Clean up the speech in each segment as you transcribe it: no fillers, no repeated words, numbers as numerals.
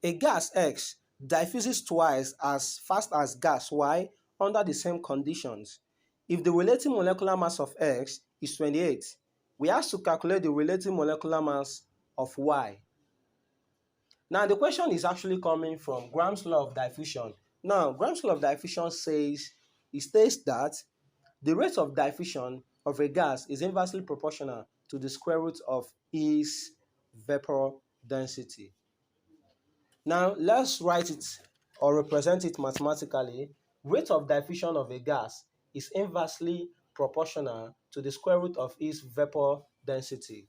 A gas X diffuses twice as fast as gas Y under the same conditions. If the relative molecular mass of X is 28, we have to calculate the relative molecular mass of Y. Now, the question is actually coming from Graham's law of diffusion. Now, Graham's law of diffusion states that the rate of diffusion of a gas is inversely proportional to the square root of its vapor density. Now, let's write it or represent it mathematically. Rate of diffusion of a gas is inversely proportional to the square root of its vapor density.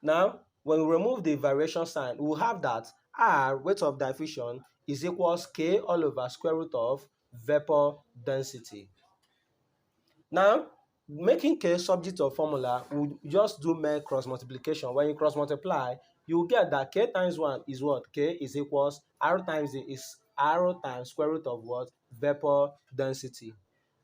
Now, when we remove the variation sign, we'll have that R, rate of diffusion, is equals K all over square root of vapor density. Now, making K subject of formula, we'll just do mere cross multiplication. When you cross multiply, you get that K times 1 is what? K is equals R times square root of what? Vapor density.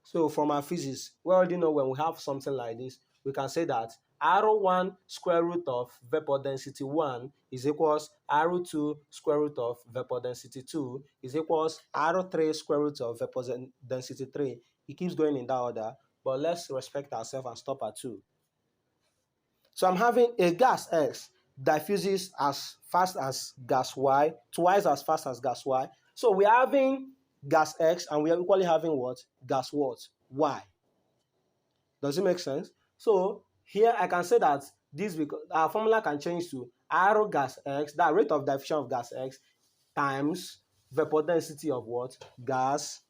So from our physics, we already know when we have something like this, we can say that R1 square root of vapor density 1 is equals R2 square root of vapor density 2 is equals R3 square root of vapor density 3. It keeps going in that order, but let's respect ourselves and stop at 2. So I'm having a gas X diffuses as fast as gas Y, twice as fast as gas Y. So we're having gas X and we are equally having what? Gas what? Y. Does it make sense? So here I can say that our formula can change to R gas X, that rate of diffusion of gas X, times vapor density of what? Gas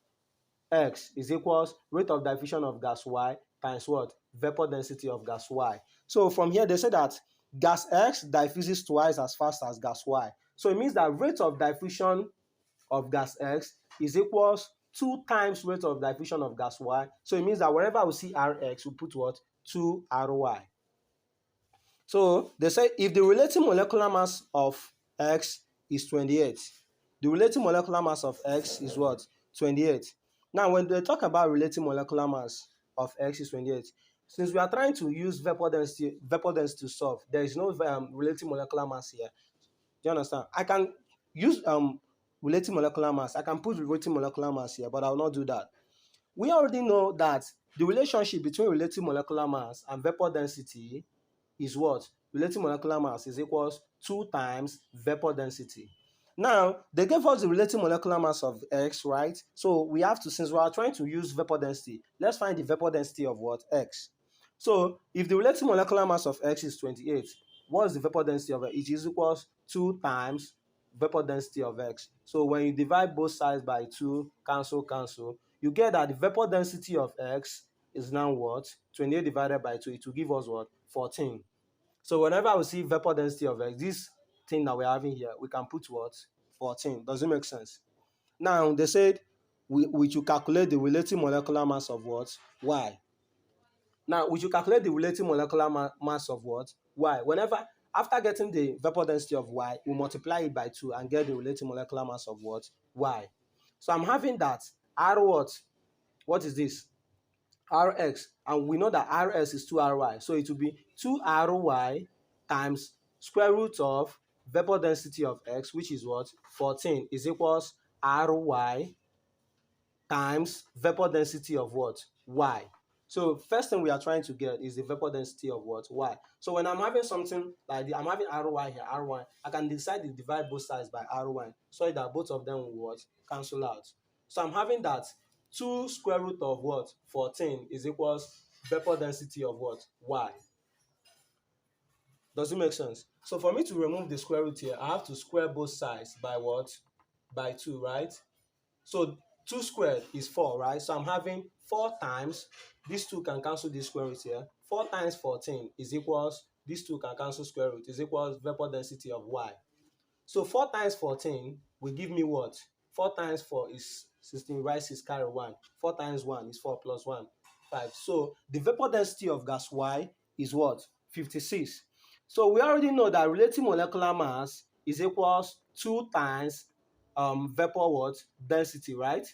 X is equals rate of diffusion of gas Y times what? Vapor density of gas Y. So from here they say that gas X diffuses twice as fast as gas Y. So it means that rate of diffusion of gas X is equals 2 times rate of diffusion of gas Y. So it means that wherever we see Rx, we put what? 2Ry. So they say if the relative molecular mass of X is 28, the relative molecular mass of X is what? 28. Now, when they talk about relative molecular mass of X is 28, since we are trying to use vapor density to solve, there is no relative molecular mass here. Do you understand? I can use relative molecular mass. I can put relative molecular mass here, but I will not do that. We already know that the relationship between relative molecular mass and vapor density is what? Relative molecular mass is equals 2 times vapor density. Now, they gave us the relative molecular mass of X, right? So we have to, since we are trying to use vapor density, let's find the vapor density of what? X. So if the relative molecular mass of X is 28, what is the vapor density of X? It is equals 2 times vapor density of X. So when you divide both sides by 2, cancel, you get that the vapor density of X is now what? 28 divided by 2, it will give us what? 14. So whenever we see vapor density of X, this thing that we're having here, we can put what? 14. Does it make sense? Now, they said we should calculate the relative molecular mass of what? Y. Now, we should calculate the relative molecular mass of what? Y. After getting the vapor density of Y, we multiply it by 2 and get the relative molecular mass of what? Y. So I'm having that R what? What is this? Rx. And we know that Rs is 2Ry. So it will be 2Ry times square root of vapor density of X, which is what? 14, is equals Ry times vapor density of what? Y. So first thing we are trying to get is the vapor density of what? Y. So when I'm having something like this, I'm having Ry here, Ry, I can decide to divide both sides by Ry so that both of them will what? Cancel out. So I'm having that 2 square root of what? 14 is equals vapor density of what? Y. Does it make sense? So for me to remove the square root here, I have to square both sides by what? By 2, right? So 2 squared is 4, right? So I'm having 4 times, these 2 can cancel this square root here. 4 times 14 is equals, these 2 can cancel square root, is equals vapor density of Y. So 4 times 14 will give me what? 4 times 4 is 16, right? 6 carry 1. 4 times 1 is 4 plus 1, 5. So the vapor density of gas Y is what? 56. So we already know that relative molecular mass is equals 2 times vapor what? Density, right?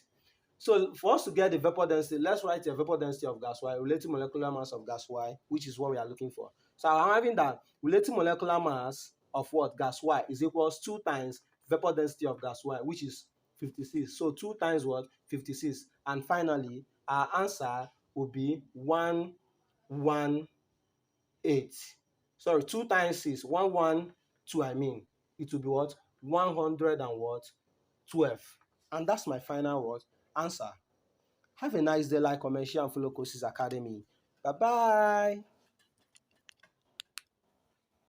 So for us to get the vapor density, let's write the vapor density of gas Y, relative molecular mass of gas Y, which is what we are looking for. So I'm having that relative molecular mass of what? Gas Y is equals 2 times vapor density of gas Y, which is 56. So 2 times what? 56. And finally, our answer will be 118. Sorry, 2 times 6, 112, I mean. It will be what? 100 and what? 12. And that's my final what? Answer. Have a nice day, like, comment, share, and follow Coaches Academy. Bye bye.